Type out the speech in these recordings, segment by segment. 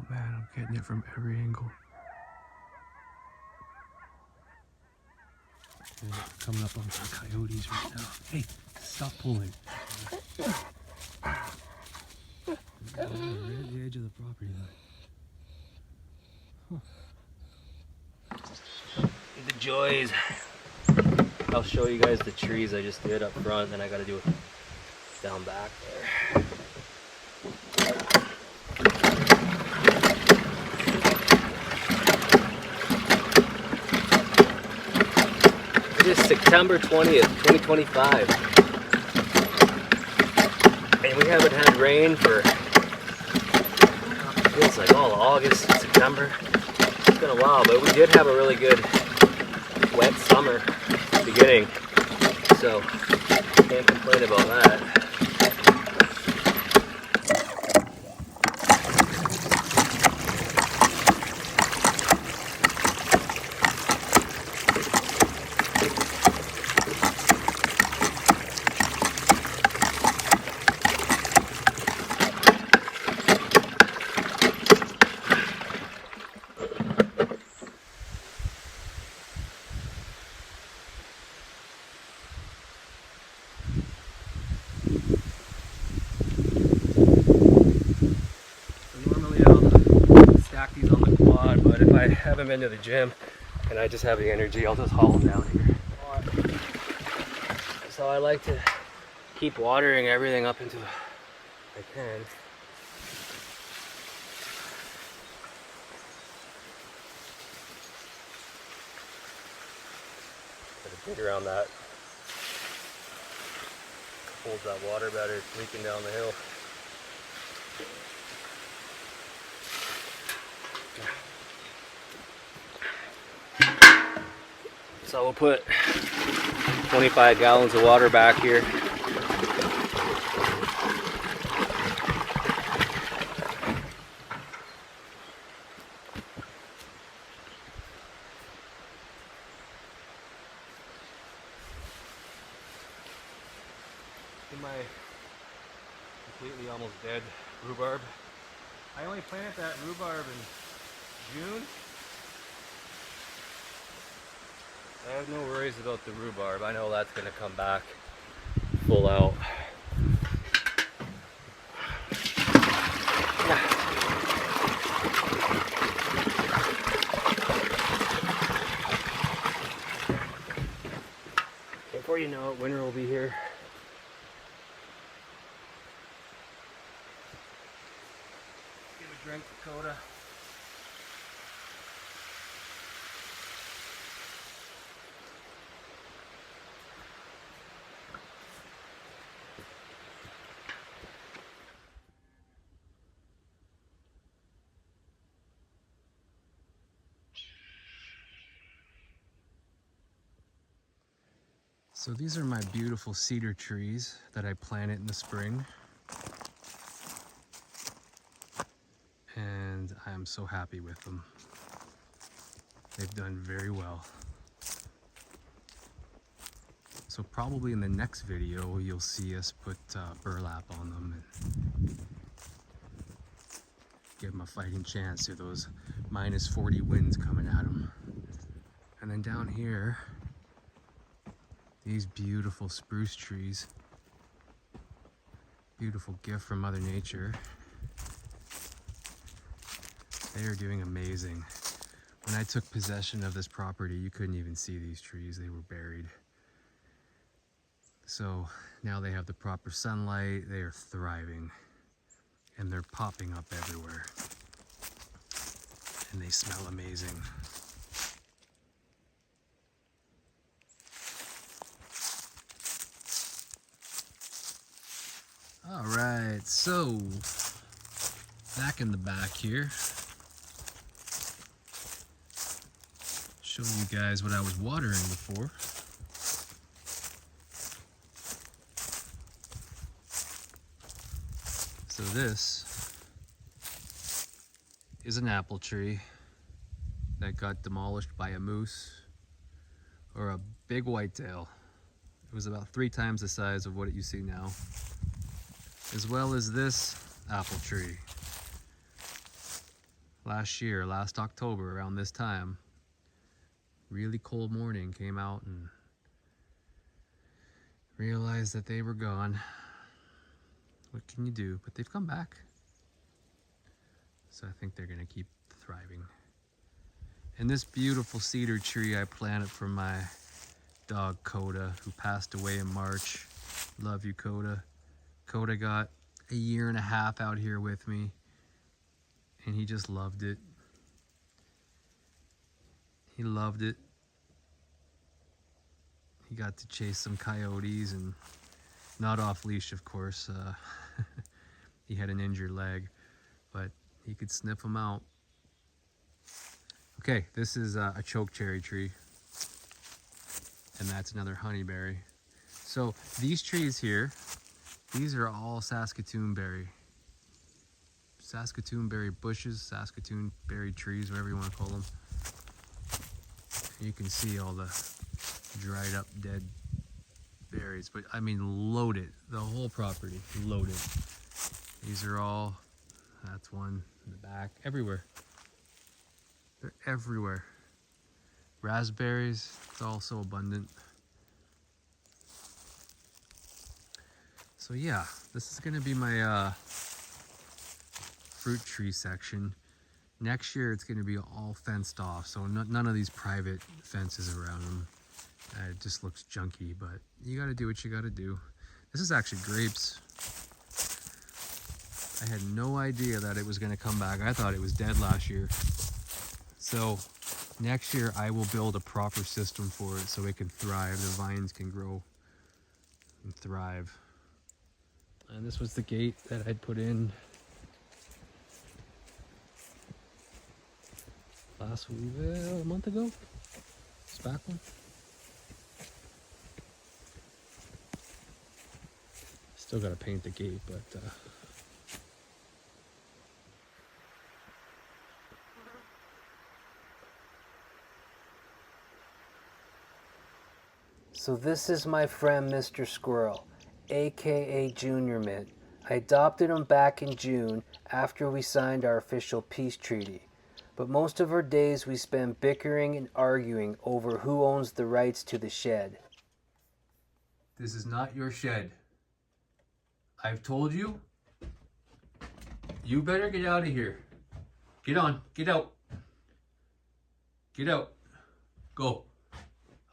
man, I'm getting it from every angle. And coming up on some coyotes right now. Hey, stop pulling. Right at the edge of the property line. Huh. The joys. I'll show you guys the trees I just did up front, then I gotta do it down back there. It is September 20th, 2025. And we haven't had rain for, it feels like all August, September. It's been a while, but we did have a really good wet summer beginning. So, can't complain about that. These on the quad, but if I haven't been to the gym and I just have the energy, I'll just haul them down here. So I like to keep watering everything up until I can. Put a dig around that. Holds that water better, it's leaking down the hill. So we'll put 25 gallons of water back here. In my completely almost dead rhubarb. I only planted that rhubarb in June. I have no worries about the rhubarb. I know that's going to come back full out. Before you know it, winter will be here. Give a drink, Dakota. So these are my beautiful cedar trees that I planted in the spring. And I am so happy with them. They've done very well. So probably in the next video, you'll see us put burlap on them and give them a fighting chance to those -40 winds coming at them. And then down here, these beautiful spruce trees. Beautiful gift from Mother Nature. They are doing amazing. When I took possession of this property, you couldn't even see these trees. They were buried. So now they have the proper sunlight. They are thriving. And they're popping up everywhere. And they smell amazing. All right, so back in the back here, show you guys what I was watering before. So this is an apple tree that got demolished by a moose or a big whitetail. It was about 3 times the size of what you see now. As well as this apple tree. last October, around this time, really cold morning, came out and realized that they were gone. What can you do? But they've come back. So I think they're gonna keep thriving. And this beautiful cedar tree I planted for my dog Coda, who passed away in March. Love you, Coda. Coda got a year and a half out here with me, and he just loved it. He loved it. He got to chase some coyotes, and not off leash, of course. He had an injured leg, but he could sniff them out. Okay, this is a choke cherry tree, and that's another honeyberry. So these trees here, these are all Saskatoon berry bushes, Saskatoon berry trees, whatever you want to call them. You can see all the dried up dead berries, but I mean loaded, the whole property loaded. These are all, that's one in the back, everywhere. They're everywhere. Raspberries, it's all so abundant. So yeah, this is gonna be my fruit tree section. Next year it's gonna be all fenced off, so none of these private fences around them. It just looks junky, but you gotta do what you gotta do. This is actually grapes. I had no idea that it was gonna come back. I thought it was dead last year. So next year I will build a proper system for it so it can thrive, the vines can grow and thrive. And this was the gate that I'd put in last week, a month ago. This back one. Still gotta paint the gate, but So this is my friend Mr. Squirrel, aka Junior Mint. I adopted him back in June after we signed our official peace treaty. But most of our days we spend bickering and arguing over who owns the rights to the shed. this is not your shed. I've told you. You better get out of here. Get on, get out. Get out. Go.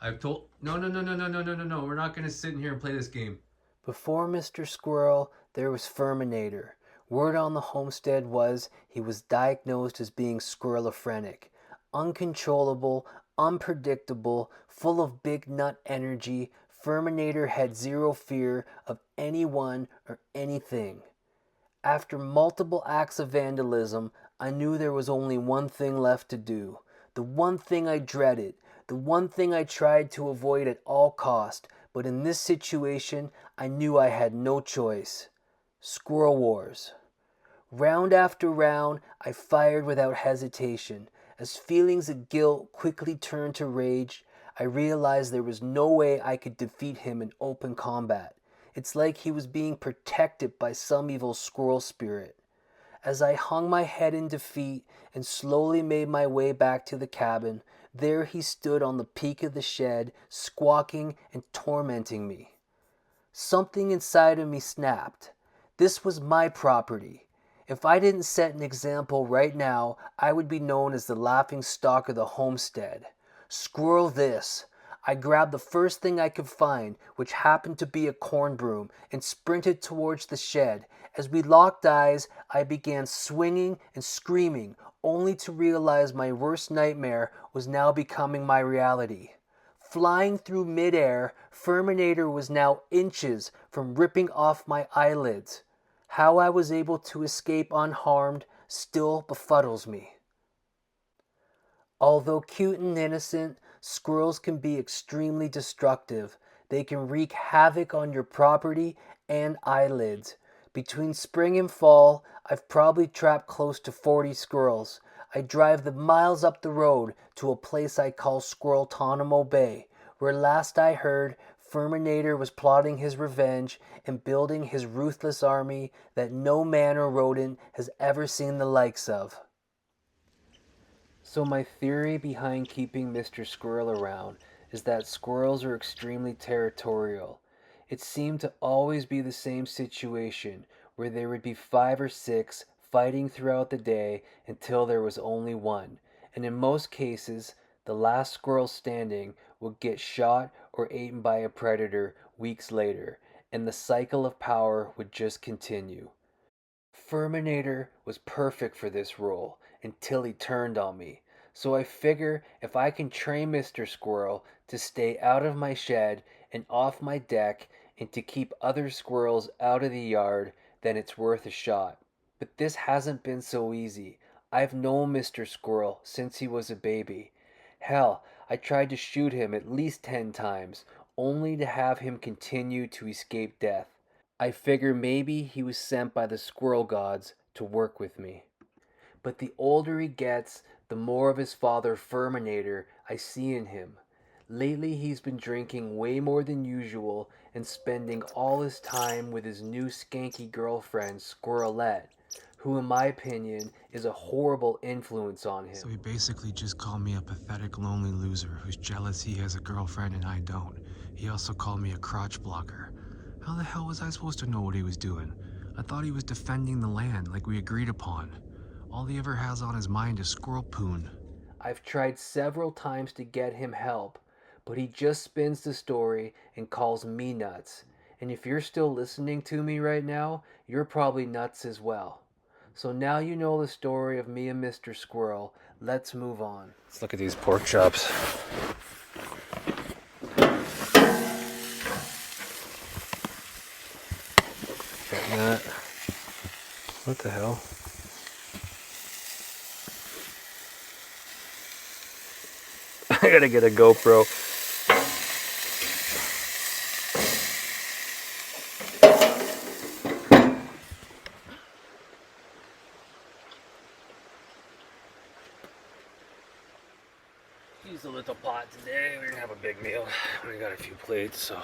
I've told, no, we're not gonna sit in here and play this game. Before Mr. Squirrel, there was Furminator. Word on the homestead was he was diagnosed as being squirrelophrenic. Uncontrollable, unpredictable, full of big nut energy, Furminator had zero fear of anyone or anything. After multiple acts of vandalism, I knew there was only one thing left to do. The one thing I dreaded. The one thing I tried to avoid at all cost. But in this situation, I knew I had no choice. Squirrel Wars. Round after round, I fired without hesitation. As feelings of guilt quickly turned to rage, I realized there was no way I could defeat him in open combat. It's like he was being protected by some evil squirrel spirit. As I hung my head in defeat and slowly made my way back to the cabin, there he stood on the peak of the shed, squawking and tormenting me. Something inside of me snapped. This was my property. If I didn't set an example right now, I would be known as the laughing stock of the homestead. Squirrel this. I grabbed the first thing I could find, which happened to be a corn broom, and sprinted towards the shed. As we locked eyes, I began swinging and screaming, only to realize my worst nightmare was now becoming my reality. Flying through midair, Furminator was now inches from ripping off my eyelids. How I was able to escape unharmed still befuddles me. Although cute and innocent, squirrels can be extremely destructive. They can wreak havoc on your property and eyelids. Between spring and fall, I've probably trapped close to 40 squirrels. I drive them miles up the road to a place I call Squirreltonimo Bay, where last I heard, Furminator was plotting his revenge and building his ruthless army that no man or rodent has ever seen the likes of. So my theory behind keeping Mr. Squirrel around is that squirrels are extremely territorial. It seemed to always be the same situation where there would be 5 or 6 fighting throughout the day until there was only one, and in most cases, the last squirrel standing would get shot or eaten by a predator weeks later, and the cycle of power would just continue. Furminator was perfect for this role until he turned on me. So I figure if I can train Mr. Squirrel to stay out of my shed and off my deck and to keep other squirrels out of the yard, then it's worth a shot. But this hasn't been so easy. I've known Mr. Squirrel since he was a baby. Hell, I tried to shoot him at least 10 times, only to have him continue to escape death. I figure maybe he was sent by the squirrel gods to work with me. But the older he gets, the more of his father Furminator I see in him. Lately he's been drinking way more than usual and spending all his time with his new skanky girlfriend Squirrelette, who in my opinion is a horrible influence on him. So he basically just called me a pathetic, lonely loser who's jealous he has a girlfriend and I don't. He also called me a crotch blocker. How the hell was I supposed to know what he was doing? I thought he was defending the land like we agreed upon. All he ever has on his mind is squirrel poon. I've tried several times to get him help, but he just spins the story and calls me nuts. And if you're still listening to me right now, you're probably nuts as well. So now you know the story of me and Mr. Squirrel. Let's move on. Let's look at these pork chops. Getting that. What the hell? I gotta get a GoPro. Use a little pot today. We're gonna have a big meal. We got a few plates, so.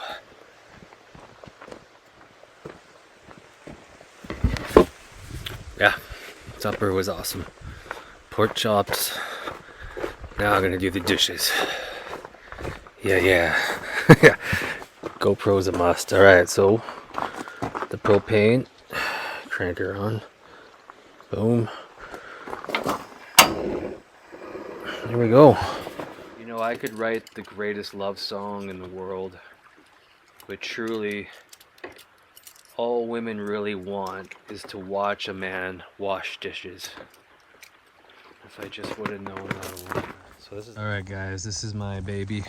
Yeah, supper was awesome. Pork chops. Now I'm gonna do the dishes. Yeah. Yeah. GoPro's a must. Alright, so the propane. Crank her on. Boom. There we go. You know, I could write the greatest love song in the world, but truly, all women really want is to watch a man wash dishes. If I just would have known how to. So this is. All right, guys, this is my baby.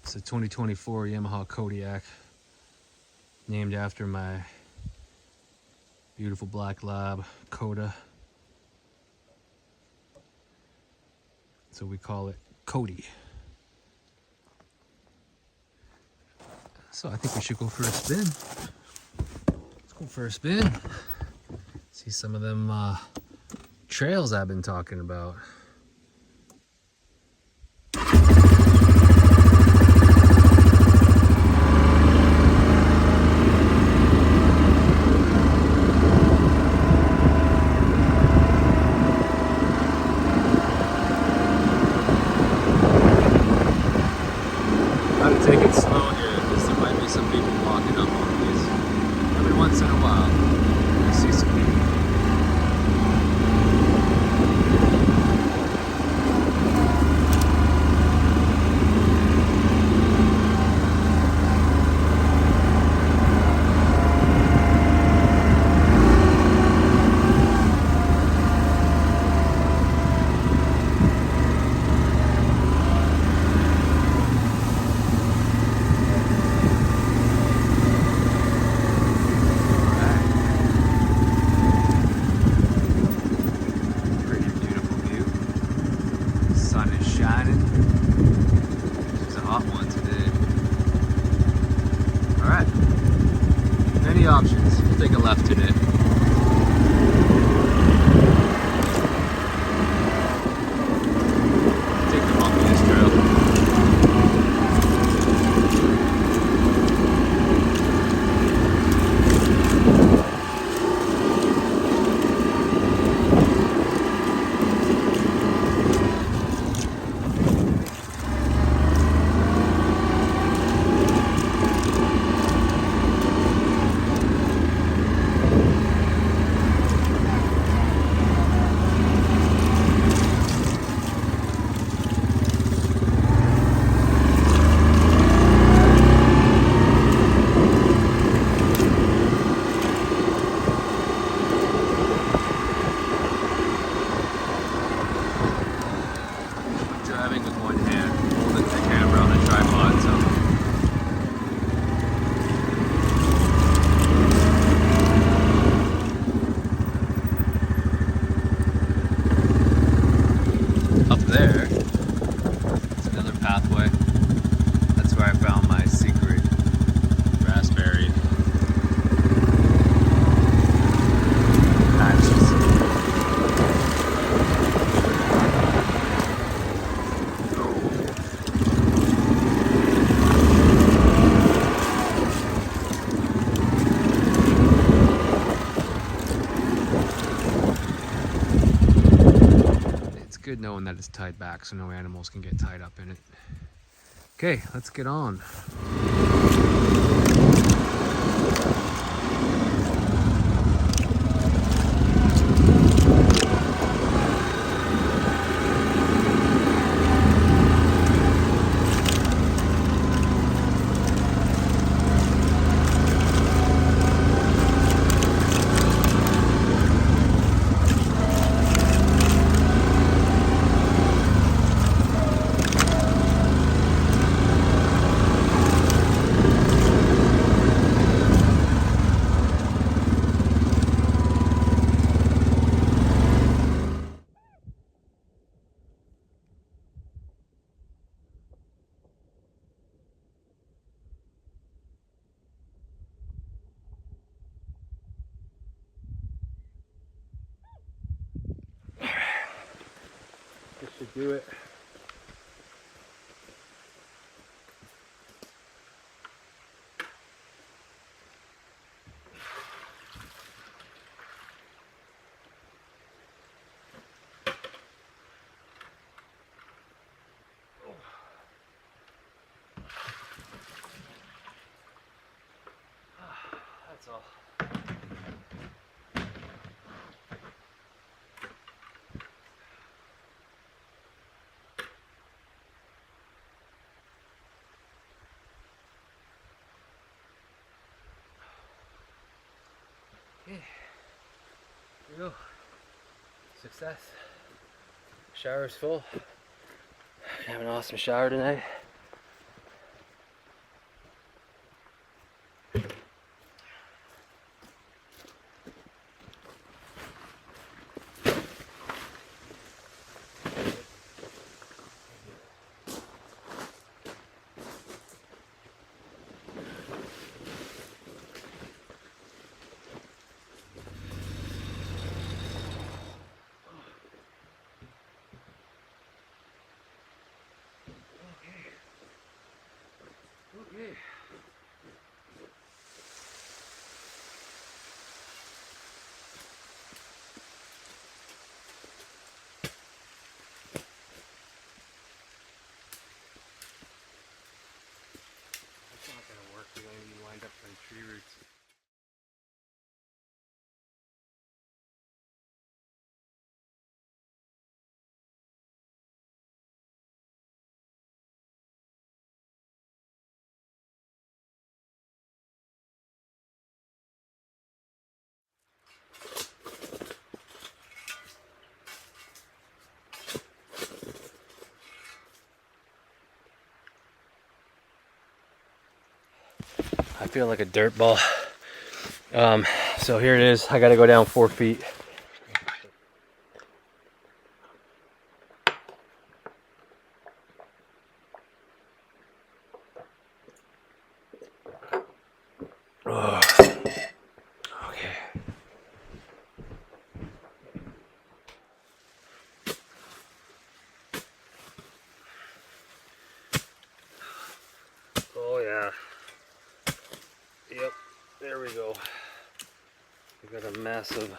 It's a 2024 Yamaha Kodiak, named after my beautiful black lab, Coda. So we call it Cody. So I think we should go for a spin. Let's go for a spin. See some of them trails I've been talking about. Take it slow here, because there might be some people walking up on these. Every once in a while, you see some people. Options. We'll take a left today. Take the bumpiest trail. knowing that it's tied back so no animals can get tied up in it. Okay, let's get on. This should do it. That's all. Okay, here we go. Success. Shower's full. Have an awesome shower tonight. Okay. That's not gonna work. You're gonna be lined up on tree roots. I feel like a dirt ball. So here it is. I gotta go down 4 feet. Oh, okay. Oh yeah. Yep. There we go. We got a massive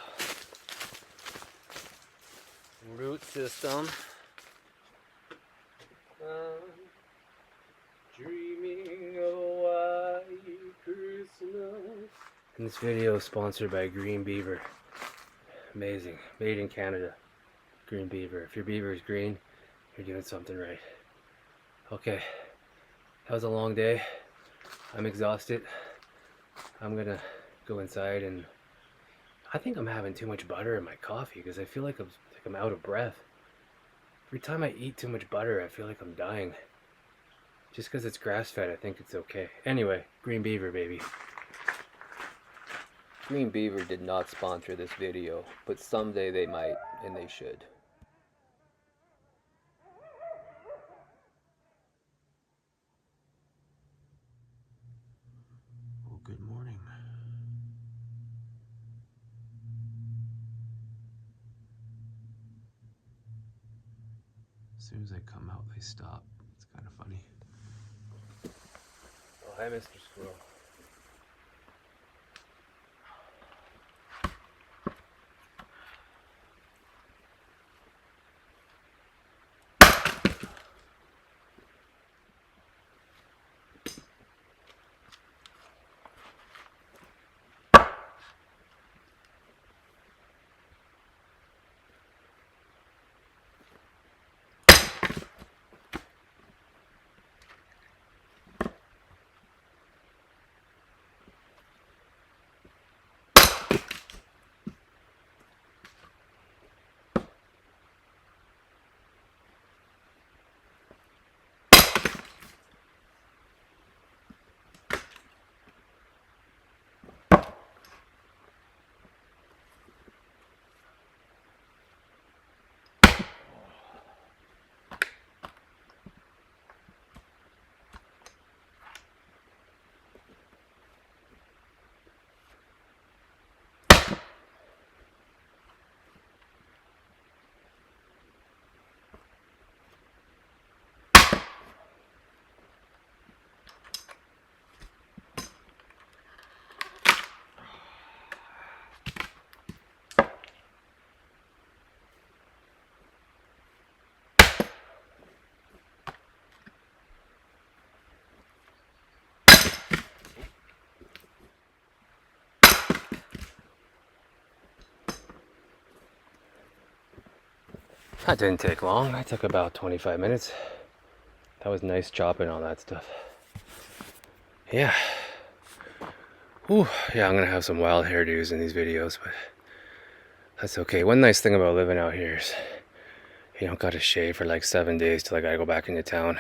root system. Dreaming of a white Christmas. And this video is sponsored by Green Beaver. Amazing. Made in Canada. Green Beaver. If your beaver is green, you're doing something right. Okay. That was a long day. I'm exhausted. I'm gonna go inside, and I think I'm having too much butter in my coffee because I feel like I'm out of breath. Every time I eat too much butter, I feel like I'm dying. Just because it's grass-fed, I think it's okay. Anyway, Green Beaver, baby. Green Beaver did not sponsor this video, but someday they might, and they should. Well, good morning. As soon as I come out, they stop. It's kind of funny. Oh, hi, Mr. Squirrel. That didn't take long. That took about 25 minutes. That was nice chopping all that stuff. Yeah. Whew. Yeah, I'm gonna have some wild hairdos in these videos, but that's okay. One nice thing about living out here is you don't gotta shave for like 7 days till I gotta go back into town.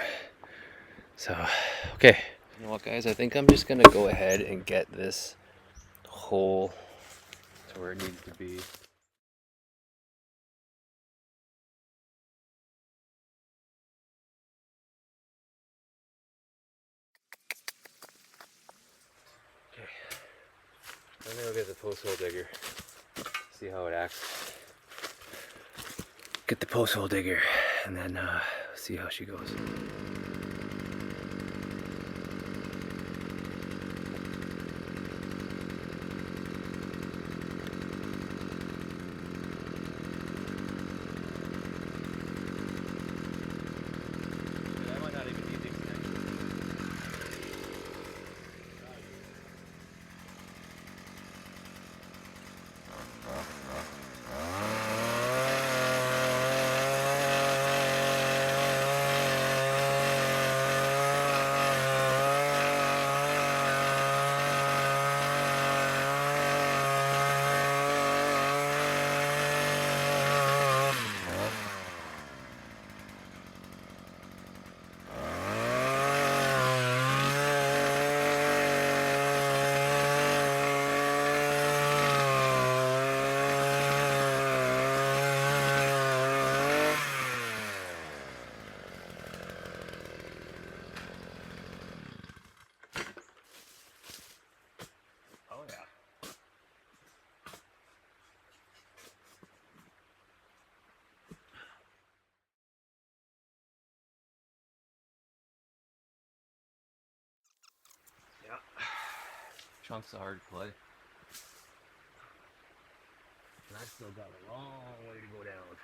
So, okay. You know what, guys? I think I'm just gonna go ahead and get this hole to where it needs to be. Okay. I'm gonna go get the post hole digger. See how it acts. Get the post hole digger and then see how she goes. Chunks of hard clay. And I still got a long way to go down.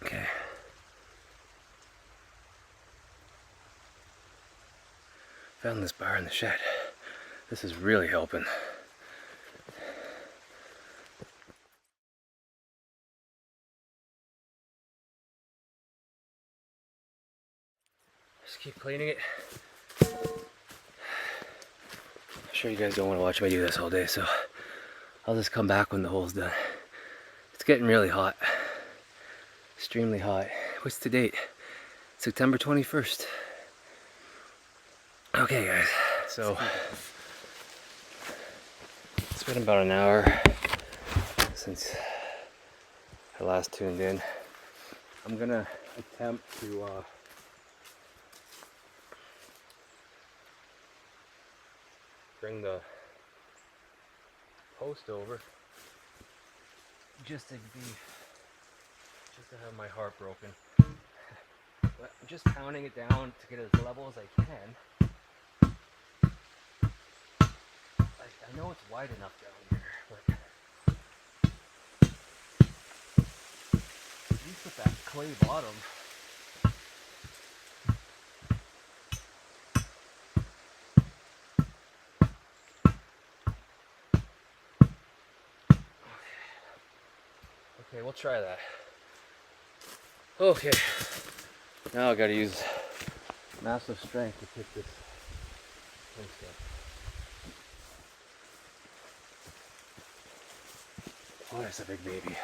Okay. Found this bar in the shed. This is really helping. Just keep cleaning it. I'm sure you guys don't want to watch me do this all day, so I'll just come back when the hole's done. It's getting really hot. Extremely hot. What's the date? September 21st. Okay, guys. So it's been about an hour since I last tuned in. I'm gonna attempt to bring the post over just to have my heart broken. But I'm just pounding it down to get as level as I can. I know it's wide enough down here, but at least with that clay bottom. Okay, we'll try that. Okay, now I gotta use massive strength to pick this post up. Oh, that's a big baby.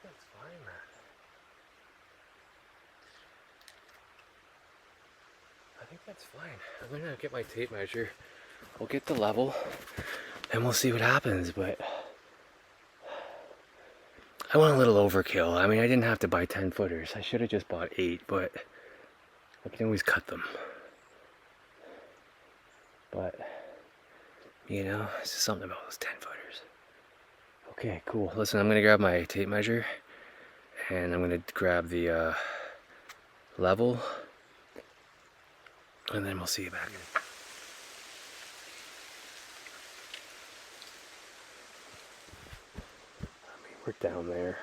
That's fine, man. I think that's fine. I'm gonna get my tape measure. We'll get the level and we'll see what happens, but I went a little overkill. I mean, I didn't have to buy 10 footers. I should have just bought 8, but I can always cut them. But, you know, it's just something about those 10 footers. Okay, cool. Listen, I'm gonna grab my tape measure and I'm gonna grab the level, and then we'll see you back. I mean, we're down there.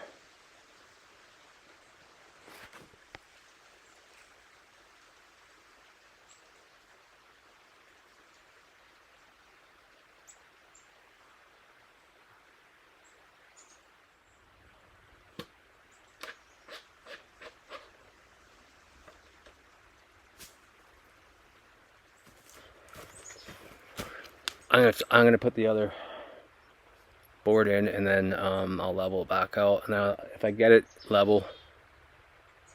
I'm gonna put the other board in, and then I'll level it back out. Now, if I get it level,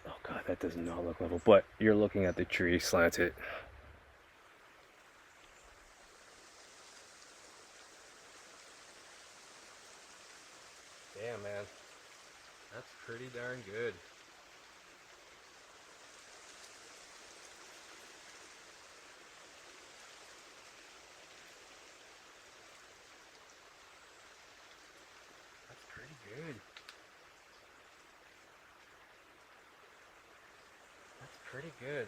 oh god, that does not look level. But you're looking at the tree slanted. Damn, man, that's pretty darn good. Good. That's pretty good.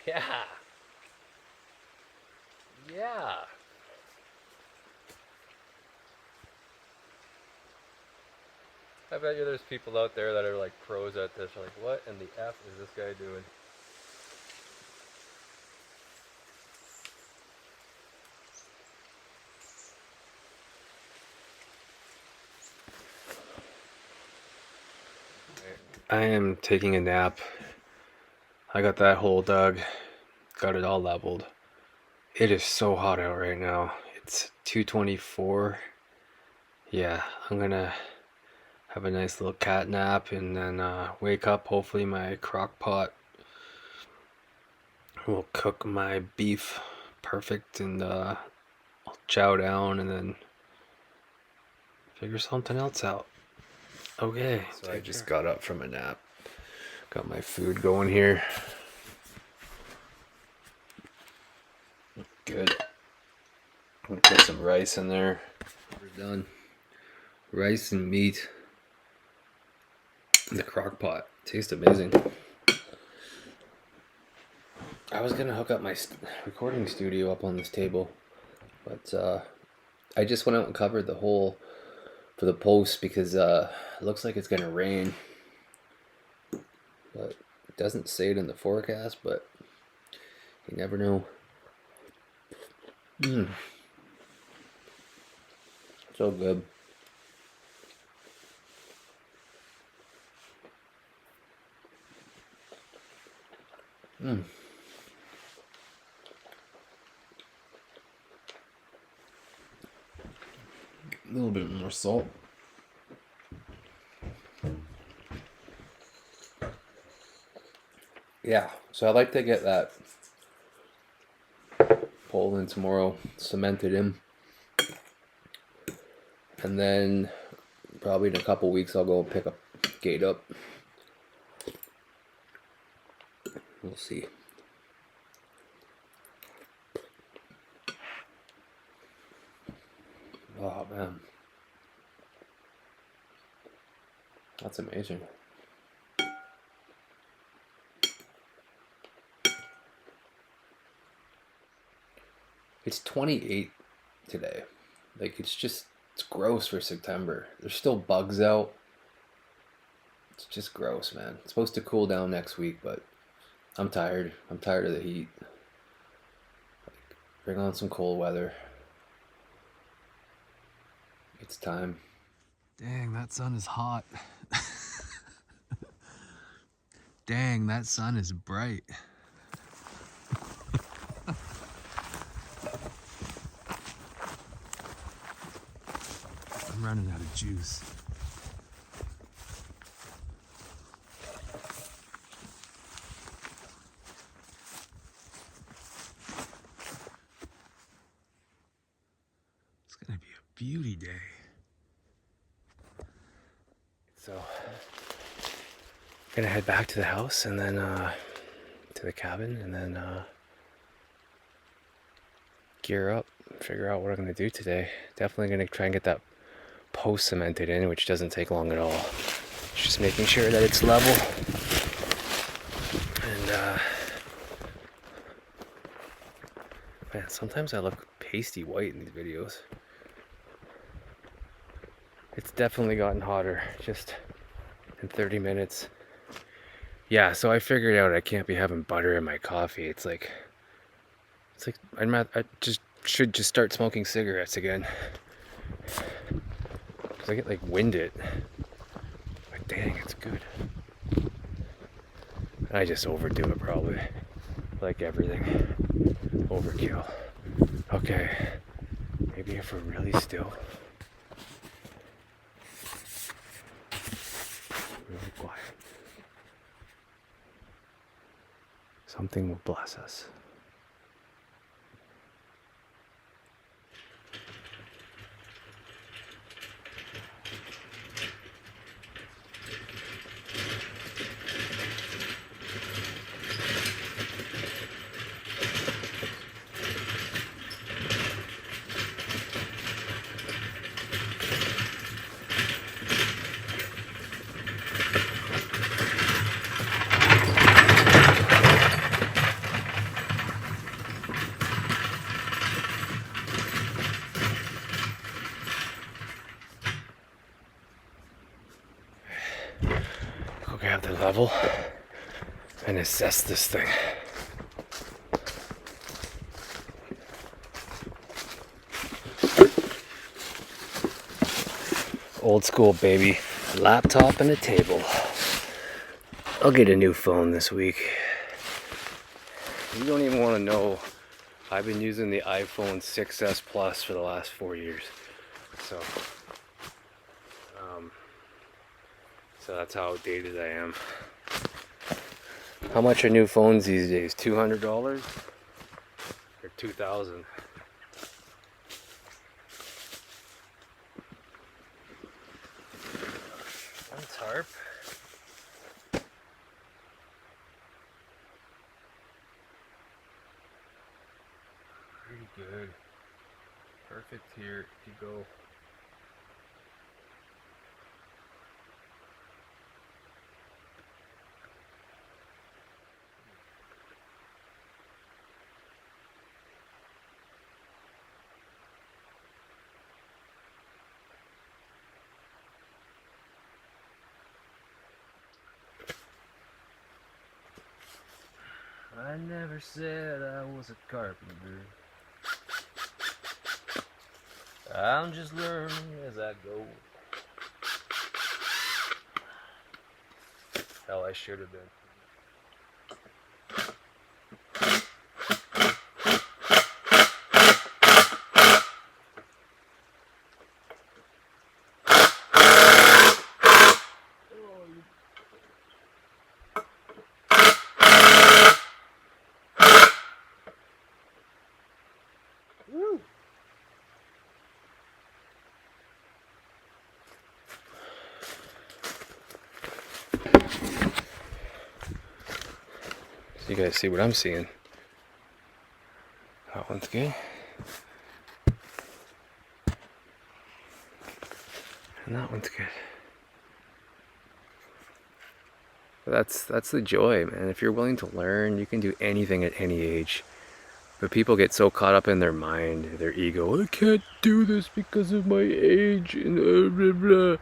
Yeah. Yeah. I bet you there's people out there that are like pros at this. Are like, what in the F is this guy doing? I am taking a nap. I got that hole dug, got it all leveled. It is so hot out right now. It's 2:24. Yeah, I'm gonna have a nice little cat nap and then wake up. Hopefully my crock pot will cook my beef perfect, and I'll chow down and then figure something else out. Okay, so I just got up from a nap. Got my food going here. Good. I'm gonna put some rice in there. We're done. Rice and meat in the crock pot. Tastes amazing. I was gonna hook up my recording studio up on this table, but I just went out and covered the hole for the post because it looks like it's gonna rain, but it doesn't say it in the forecast, but you never know. So good. A little bit more salt. Yeah, so I'd like to get that pole in tomorrow, cemented in, and then probably in a couple weeks I'll go pick a gate up. We'll see. Oh man, that's amazing. It's 28 today. Like, it's gross for September. There's still bugs out. It's just gross, man. It's supposed to cool down next week, but I'm tired. I'm tired of the heat. Like, bring on some cold weather. It's time. Dang, that sun is hot. Dang, that sun is bright. I'm I'm running out of juice. It's gonna be a beauty day. So, gonna head back to the house and then to the cabin and then gear up, figure out what I'm gonna do today. Definitely gonna try and get that post cemented in, which doesn't take long at all. It's just making sure that it's level. And man, sometimes I look pasty white in these videos. It's definitely gotten hotter just in 30 minutes. Yeah, so I figured out I can't be having butter in my coffee. It's like I should just start smoking cigarettes again. Cause I get like winded. But dang, it's good. And I just overdo it probably. Like everything. Overkill. Okay. Maybe if we're really still. Really quiet. Something will bless us. Grab the level and assess this thing. Old school, baby. Laptop and a table. I'll get a new phone this week. You don't even want to know. I've been using the iPhone 6S Plus for the last 4 years. So that's how outdated I am. How much are new phones these days? $200 or $2,000? One tarp. Pretty good. Perfect here to go. I never said I was a carpenter. I'm just learning as I go. Hell, I should have been. You guys see what I'm seeing? That one's good. And that one's good. But that's the joy, man. If you're willing to learn, you can do anything at any age. But people get so caught up in their mind, their ego. I can't do this because of my age and blah, blah.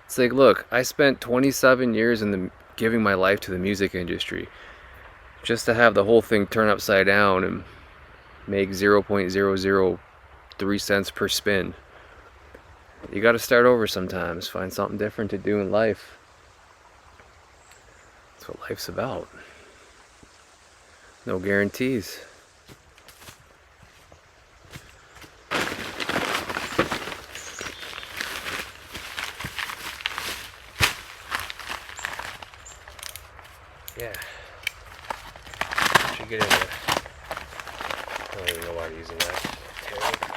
It's like, look, I spent 27 years giving my life to the music industry. Just to have the whole thing turn upside down and make 0.003 cents per spin. You got to start over sometimes. Find something different to do in life. That's what life's about. No guarantees. don't even know why I'm using that. Tape.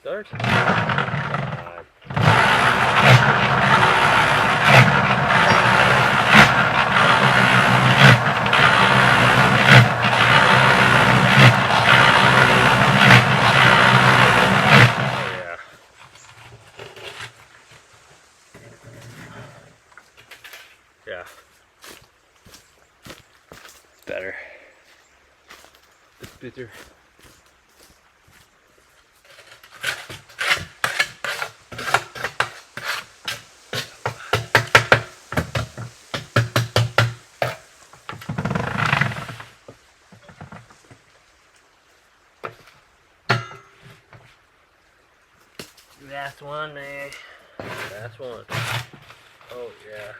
Start. Yeah. Better. It's bitter. Last one, man. Last one. Oh, yeah.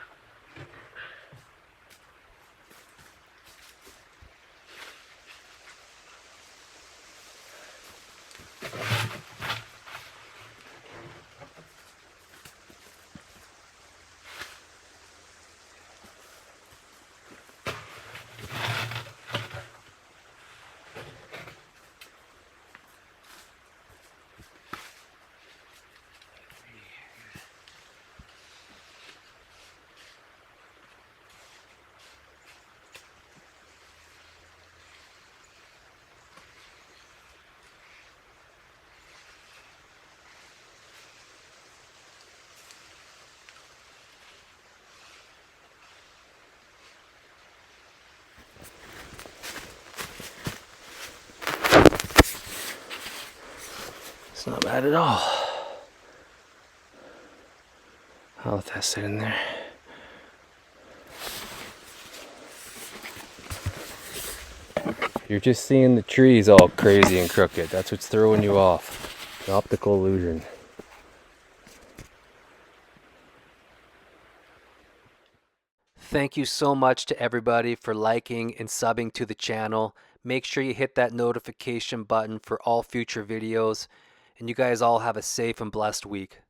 It's not bad at all. I'll let that sit in there. You're just seeing the trees all crazy and crooked. That's what's throwing you off. The optical illusion. Thank you so much to everybody for liking and subbing to the channel. Make sure you hit that notification button for all future videos. And you guys all have a safe and blessed week.